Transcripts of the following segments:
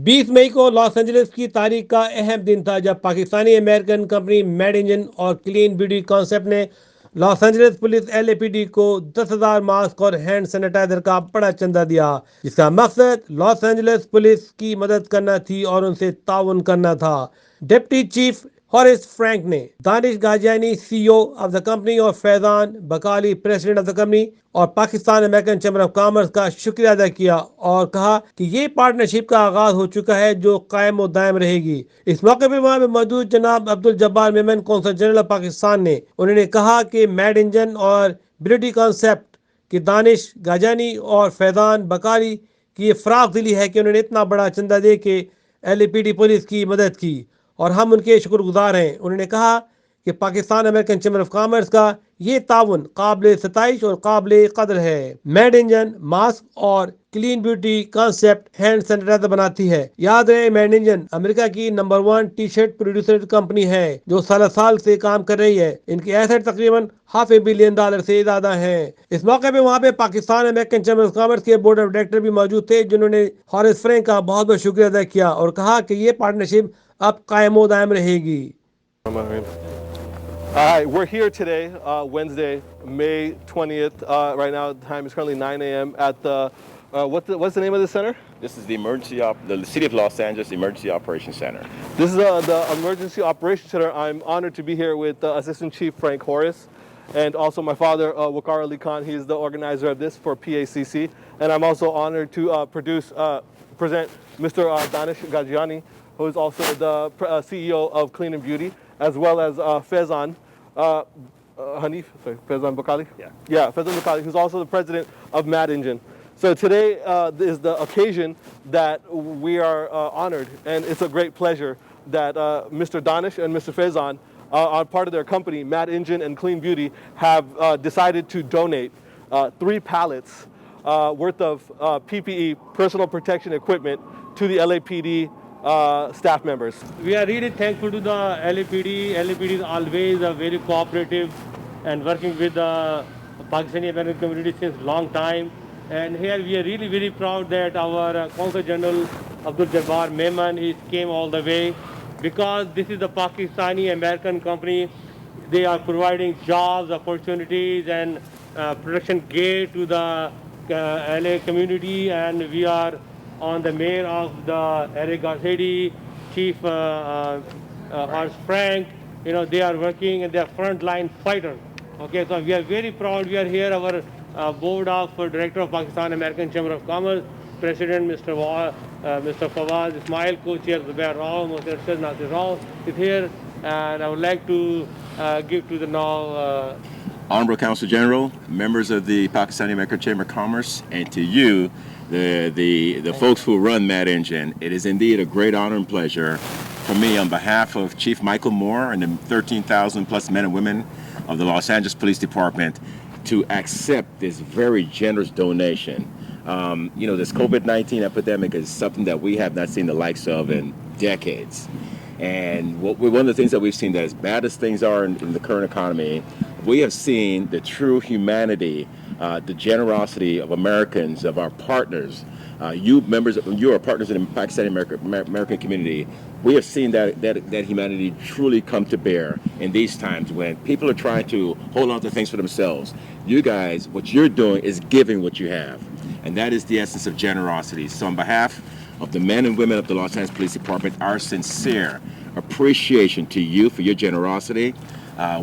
20 मई को Los Angeles की तारीख का अहम दिन था जब Pakistani American company made engine और क्लीन ब्यूटी कॉन्सेप्ट ने लॉस एंजलिस पुलिस एलएपीडी को 10,000 मास्क और हैंड सैनिटाइजर का बड़ा चंदा दिया, जिसका मकसद लॉस एंजलिस पुलिस की मदद करना थी और उनसे ताउन करना था। डिप्टी चीफ हॉरिस फ्रैंक ने Danish Ghaziani CEO of the company और Faizan Baqali president of the company और Pakistan American chamber of commerce का शुक्रिया अदा किया और कहा कि ये पार्टनरशिप का आगाज हो चुका है जो कायम और दायम रहेगी। इस मौके पर वहाँ पे मौजूद जनाब Abdul Jabbar Memon consul general of Pakistan ने उन्होंने कहा कि मेड इंजन और ब्यूटी कॉन्सेप्ट कि दानिश गाजानी और फैजान बकारी की ये फराख दिली है कि उन्होंने इतना बड़ा चंदा दे के एलएपीडी पुलिस की मदद की और हम उनके शुक्रगुजार हैं। उन्होंने कहा कि Pakistan American chamber of commerce का ये ताउन काबिल सताइश और काबिल कदर है। मेड इंजन मास्क और clean beauty concept hand sanitizer बनाती है। याद रहे, मेड इंजन अमेरिका की number 1 T shirt producer company है जो साल से काम कर रही है। इनकी एसेट तकरीबन $500 मिलियन से ज्यादा है। इस मौके पे वहाँ पे Pakistan American chamber of commerce के बोर्ड ऑफ डायरेक्टर भी मौजूद थे जिन्होंने हॉरिस फ्रैंक का बहुत बहुत शुक्रिया अदा किया और कहा कि ये पार्टनरशिप अब कायम दायम रहेगी। Hi, we're here today, Wednesday, May 20th. Right now, the time is currently 9 a.m. at the, what's the name of the center? This is the City of Los Angeles Emergency Operations Center. This is the Emergency Operations Center. I'm honored to be here with Assistant Chief Frank Horace and also my father, Waqar Ali Khan. He's the organizer of this for PACC. And I'm also honored to present Mr. Danish Gajiani, who is also the CEO of Clean and Beauty, as well as Faizan Faizan Bakali? Yeah, Faizan Bakali, who's also the president of Mad Engine. So today is the occasion that we are honored, and it's a great pleasure that Mr. Danish and Mr. Faizan, on part of their company, Mad Engine and Clean Beauty, have decided to donate 3 pallets worth of PPE, personal protection equipment, to the LAPD staff members. We are really thankful to the LAPD. LAPD is always very cooperative and working with the Pakistani American community since long time. And here we are really very proud that our Consul General Abdul Jabbar Memon came all the way because this is the Pakistani American company. They are providing jobs, opportunities and production gear to the LA community, and we are on the mayor of the Eric Garcetti, Chief Horace Frank. You know, they are working and they are frontline fighters. Okay, so we are very proud. We are here, our board of director of Pakistan American Chamber of Commerce, President Mr. Fawaz Ismail, co-chair Zubair Rao, Mr. Arshad Nasir Rao is here, and I would like to give to the now. Honorable Counsel General, members of the Pakistani American Chamber of Commerce, and to you, the folks who run Mad Engine, it is indeed a great honor and pleasure for me on behalf of Chief Michael Moore and the 13,000 plus men and women of the Los Angeles Police Department to accept this very generous donation. You know, this COVID-19 epidemic is something that we have not seen the likes of in decades. And one of the things that we've seen, that as bad as things are in the current economy, we have seen the true humanity, the generosity of Americans, of our partners. You are partners in the Pakistani American community. We have seen that humanity truly come to bear in these times when people are trying to hold on to things for themselves. You guys, what you're doing is giving what you have. And that is the essence of generosity. So on behalf of the men and women of the Los Angeles Police Department, our sincere appreciation to you for your generosity.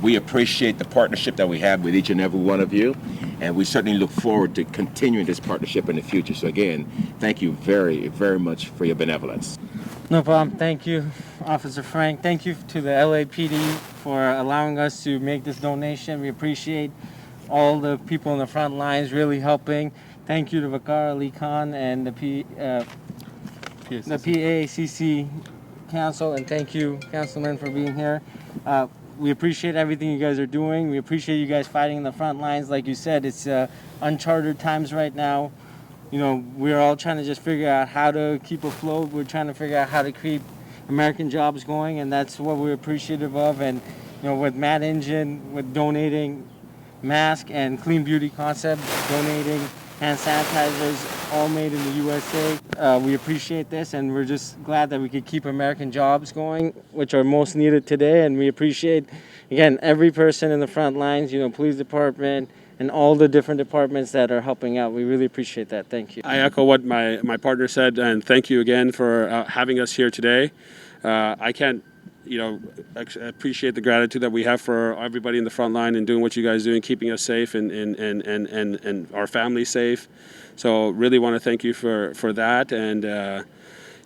We appreciate the partnership that we have with each and every one of you, and we certainly look forward to continuing this partnership in the future. So again, thank you very, very much for your benevolence. No problem. Thank you, Officer Frank. Thank you to the LAPD for allowing us to make this donation. We appreciate all the people in the front lines really helping. Thank you to Waqar Ali Khan and the PACC Council, and thank you, Councilman, for being here. We appreciate everything you guys are doing. We appreciate you guys fighting in the front lines. Like you said, it's uncharted times right now. You know, we're all trying to just figure out how to keep afloat. We're trying to figure out how to keep American jobs going, and that's what we're appreciative of. And, you know, with Mad Engine, with donating mask and Clean Beauty Concept, donating hand sanitizers, all made in the USA. We appreciate this, and we're just glad that we could keep American jobs going, which are most needed today. And we appreciate, again, every person in the front lines, police department, and all the different departments that are helping out. We really appreciate that. Thank you. I echo what my partner said, and thank you again for having us here today. I can't, appreciate the gratitude that we have for everybody in the front line and doing what you guys are doing, keeping us safe and our families safe. So really want to thank you for that. And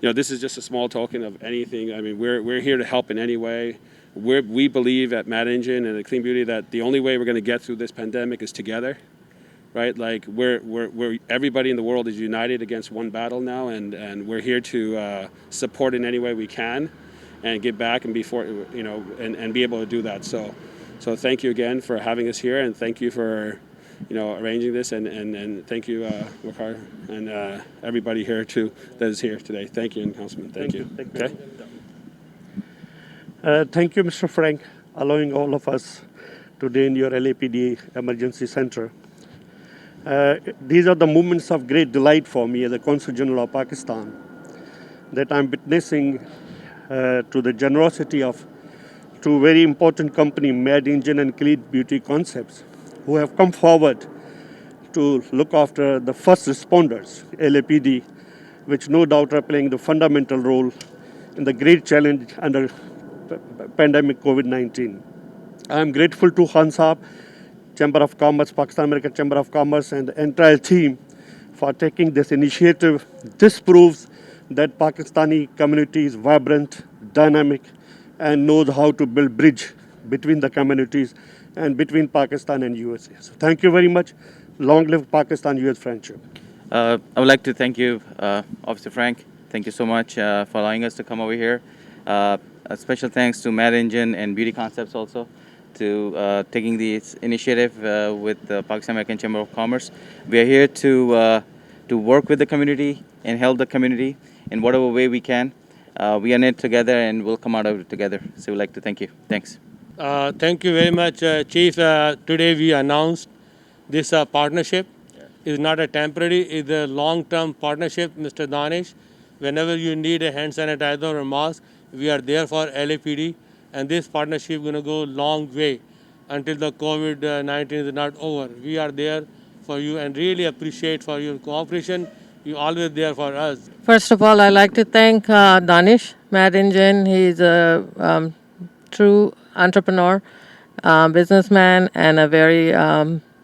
this is just a small token of anything. I mean, we're here to help in any way. We believe at Mad Engine and at Clean Beauty that the only way we're going to get through this pandemic is together, right? Like we're everybody in the world is united against one battle now, and we're here to support in any way we can, and give back and and be able to do that. So thank you again for having us here, and thank you for arranging this, and thank you, Waqar, and everybody here too that is here today. Thank you, and Councilman. Thank you. Okay. Thank you, Mr. Frank, allowing all of us today in your LAPD Emergency Center. These are the moments of great delight for me as a Consul General of Pakistan, that I'm witnessing to the generosity of two very important companies, Mad Engine and Clean Beauty Concepts, who have come forward to look after the first responders, LAPD, which no doubt are playing the fundamental role in the great challenge under pandemic COVID-19. I am grateful to Khan Saab, Chamber of Commerce, Pakistan American Chamber of Commerce, and the entire team for taking this initiative. This proves that Pakistani community is vibrant, dynamic, and knows how to build bridge between the communities and between Pakistan and USA. So thank you very much. Long live Pakistan-US friendship. I would like to thank you, Officer Frank. Thank you so much for allowing us to come over here. A special thanks to Mad Engine and Beauty Concepts also to taking this initiative with the Pakistan American Chamber of Commerce. We are here to work with the community and help the community in whatever way we can. We are in it together, and we'll come out of it together. So we'd like to thank you. Thanks. Thank you very much, Chief. Today we announced this partnership. It's not a temporary, it's a long-term partnership, Mr. Danish. Whenever you need a hand sanitizer or mask, we are there for LAPD, and this partnership is going to go a long way until the COVID-19 is not over. We are there for you and really appreciate for your cooperation. You're always there for us. First of all, I'd like to thank Danish, Mad Engine. He's a true entrepreneur, businessman, and a very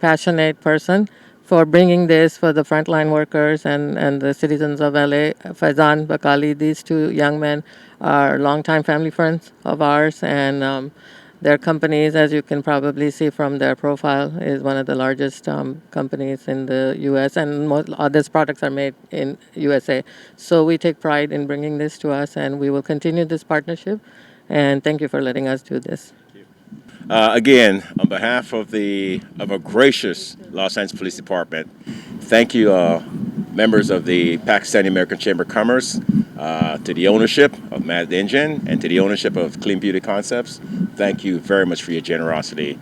passionate person for bringing this for the frontline workers and the citizens of LA. Faizan Bakali, these two young men are longtime family friends of ours, and their companies, as you can probably see from their profile, is one of the largest companies in the U.S., and most of these products are made in USA. So we take pride in bringing this to us, and we will continue this partnership, and thank you for letting us do this. Again, on behalf of a gracious Los Angeles Police Department, thank you, members of the Pakistani American Chamber of Commerce, to the ownership of Mad Engine, and to the ownership of Clean Beauty Concepts. Thank you very much for your generosity.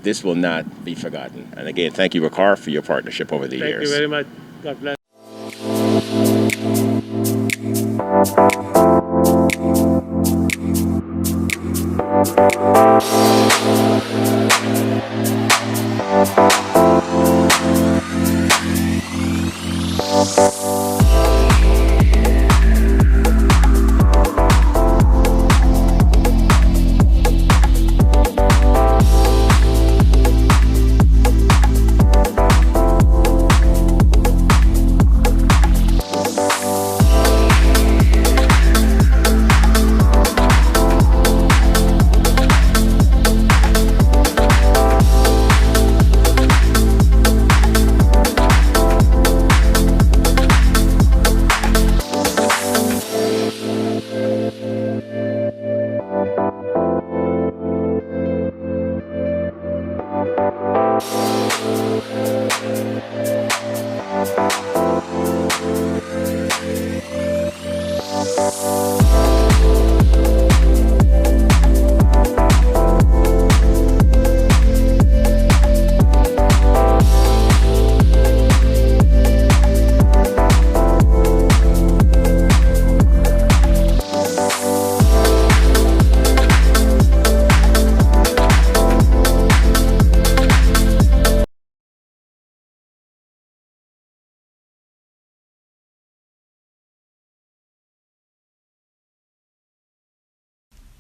This will not be forgotten. And again, thank you, Waqar, for your partnership over the years. Thank you very much. God bless.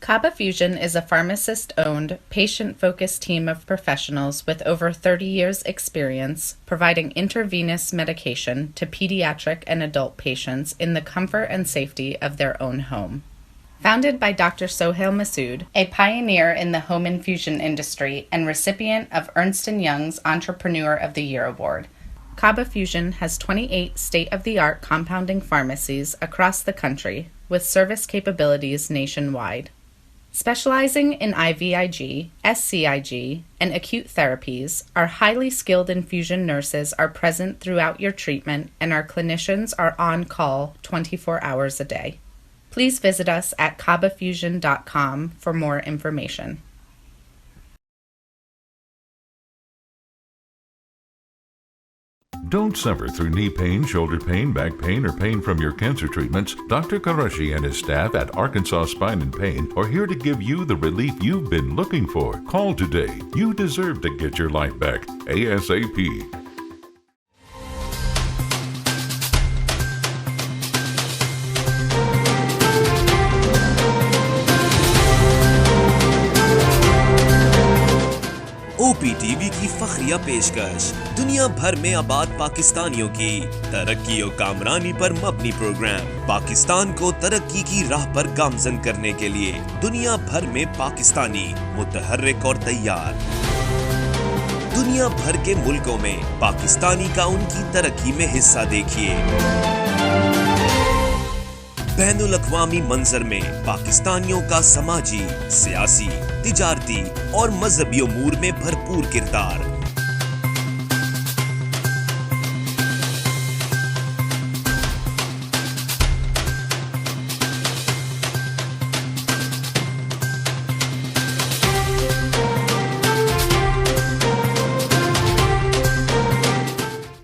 Kaba Fusion is a pharmacist-owned, patient-focused team of professionals with over 30 years' experience providing intravenous medication to pediatric and adult patients in the comfort and safety of their own home. Founded by Dr. Sohail Masood, a pioneer in the home infusion industry and recipient of Ernst & Young's Entrepreneur of the Year Award, Kaba Fusion has 28 state-of-the-art compounding pharmacies across the country with service capabilities nationwide. Specializing in IVIG, SCIG, and acute therapies, our highly skilled infusion nurses are present throughout your treatment and our clinicians are on call 24 hours a day. Please visit us at kabafusion.com for more information. Don't suffer through knee pain, shoulder pain, back pain, or pain from your cancer treatments. Dr. Qureshi and his staff at Arkansas Spine and Pain are here to give you the relief you've been looking for. Call today. You deserve to get your life back ASAP. OPTV की फखरिया पेशकश दुनिया भर में आबाद पाकिस्तानियों की तरक्की और कामरानी पर मबनी प्रोग्राम पाकिस्तान को तरक्की की राह पर गामजन करने के लिए दुनिया भर में पाकिस्तानी मुतहर्रिक और तैयार। दुनिया भर के मुल्कों में पाकिस्तानी का उनकी तरक्की में हिस्सा देखिए। बैनुल अक़वामी मंजर में पाकिस्तानियों का समाजी, सियासी, तिजारती और मजहबी उमूर में भरपूर किरदार